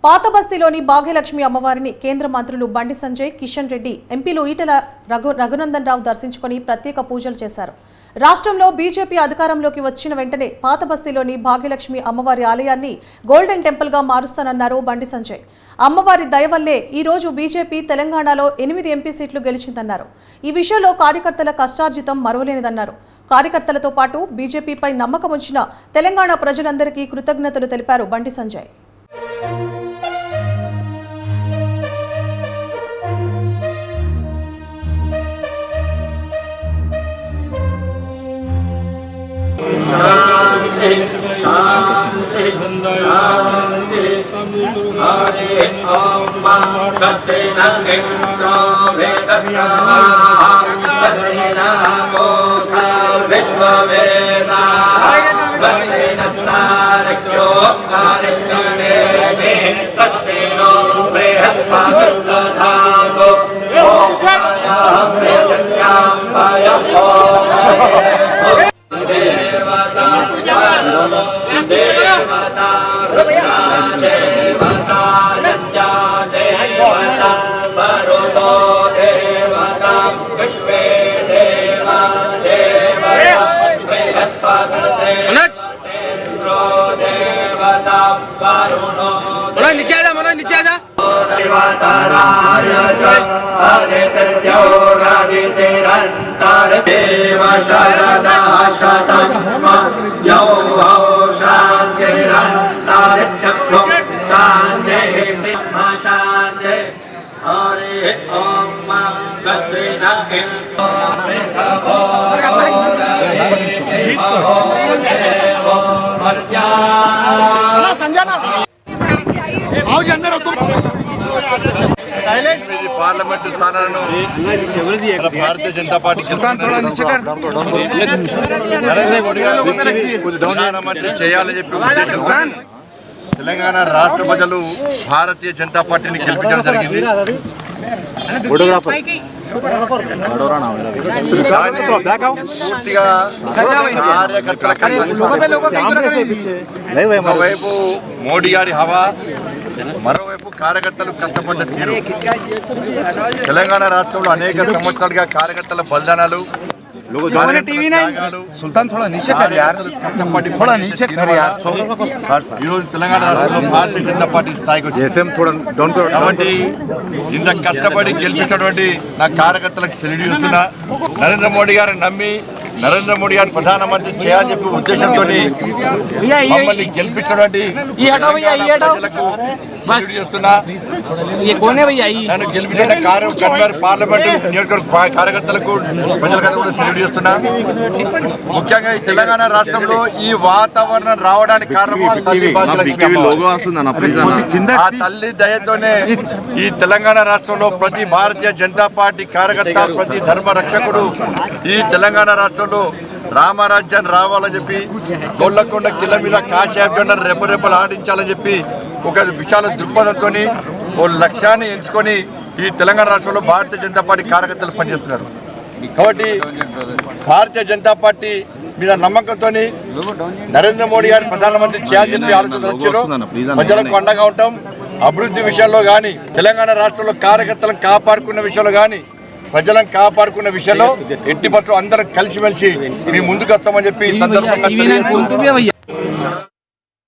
పాతబస్తీలోని భాగ్యలక్ష్మి అమ్మవారిని కేంద్ర మంత్రులు బండి సంజయ్, కిషన్ రెడ్డి, ఎంపీలు ఈటెల రఘునందన్ రావు దర్శించుకుని ప్రత్యేక పూజలు చేశారు. రాష్ట్రంలో బీజేపీ అధికారంలోకి వచ్చిన వెంటనే పాతబస్తీలోని భాగ్యలక్ష్మి అమ్మవారి ఆలయాన్ని గోల్డెన్ టెంపుల్గా మారుస్తానన్నారు బండి సంజయ్. అమ్మవారి దయ వల్లే ఈ రోజు బీజేపీ తెలంగాణలో 8 ఎంపీ సీట్లు గెలిచిందన్నారు. ఈ విషయంలో కార్యకర్తల కష్టార్జితం మరువలేనిదన్నారు. కార్యకర్తలతో పాటు బీజేపీపై నమ్మకం ఉంచిన తెలంగాణ ప్రజలందరికీ కృతజ్ఞతలు తెలిపారు బండి సంజయ్. పార్లమెంట్ స్థానాలను భారతీయ జనతా పార్టీ ప్రధానమంత్రి చేయాలని చెప్పి ఉద్దేశంతో తెలంగాణ రాష్ట్ర ప్రజలు భారతీయ జనతా పార్టీని గెలిపించడం జరిగింది. పూర్తిగా ఒకవైపు మోడీ గారి హవా, మరోవైపు కార్యకర్తలు కష్టపడ్డ తీరు. తెలంగాణ రాష్ట్రంలో అనేక సంవత్సరాలుగా కార్యకర్తల బలిదానాలు, ఈరోజు తెలంగాణ రాష్ట్రంలో భారతీయ జనతా పార్టీ స్థాయికి వచ్చింది. కాబట్టి ఇంత కష్టపడి గెలిపించినటువంటి నా కార్యకర్తలకు సెల్యూట్ చేస్తున్నా. నరేంద్ర మోడీ గారిని నమ్మి నరేంద్ర మోడీ గారిని ప్రధానమంత్రి చేయాలని చెప్పి ఉద్దేశంతో మమ్మల్ని గెలిపించినటువంటి ప్రజలకు సెల్యూట్ చేస్తున్నా. నన్ను గెలిపించిన పార్లమెంటు నియోజకవర్గ కార్యకర్తలకు ప్రజలకు కూడా సెల్యూట్ చేస్తున్నా. ముఖ్యంగా ఈ తెలంగాణ రాష్ట్రంలో ఈ వాతావరణం రావడానికి కారణం ఆ తల్లి దయతోనే ఈ తెలంగాణ రాష్ట్రంలో ప్రతి భారతీయ జనతా పార్టీ కార్యకర్త, ప్రతి ధర్మ రక్షకుడు ఈ తెలంగాణ రాష్ట్రంలో రామరాజ్యాన్ని రావాలని చెప్పి, గొల్లకొండ కిల్ల మీద కాశాబ్జెండా రెప్పరెప్పలు ఆడించాలని చెప్పి ఒక విశాల దృక్పథంతో ఓ లక్ష్యాన్ని ఎంచుకొని ఈ తెలంగాణ రాష్ట్రంలో భారతీయ జనతా పార్టీ కార్యకర్తలు పనిచేస్తున్నారు. కాబట్టి భారతీయ జనతా పార్టీ మీద నమ్మకంతో నరేంద్ర మోడీ గారిని ప్రధానమంత్రి చేయాలని చెప్పి ఆలోచన వచ్చారు. ప్రజలకు అండగా ఉంటాం. అభివృద్ధి విషయంలో కానీ, తెలంగాణ రాష్ట్రంలో కార్యకర్తలను కాపాడుకున్న విషయంలో కానీ, ప్రజలను కాపాడుకున్న విషయంలో ఎట్టి పట్ల అందరం కలిసిమెలిసి మేము ముందుకు వస్తామని చెప్పి ఈ సందర్భంగా తెలియజేస్తూ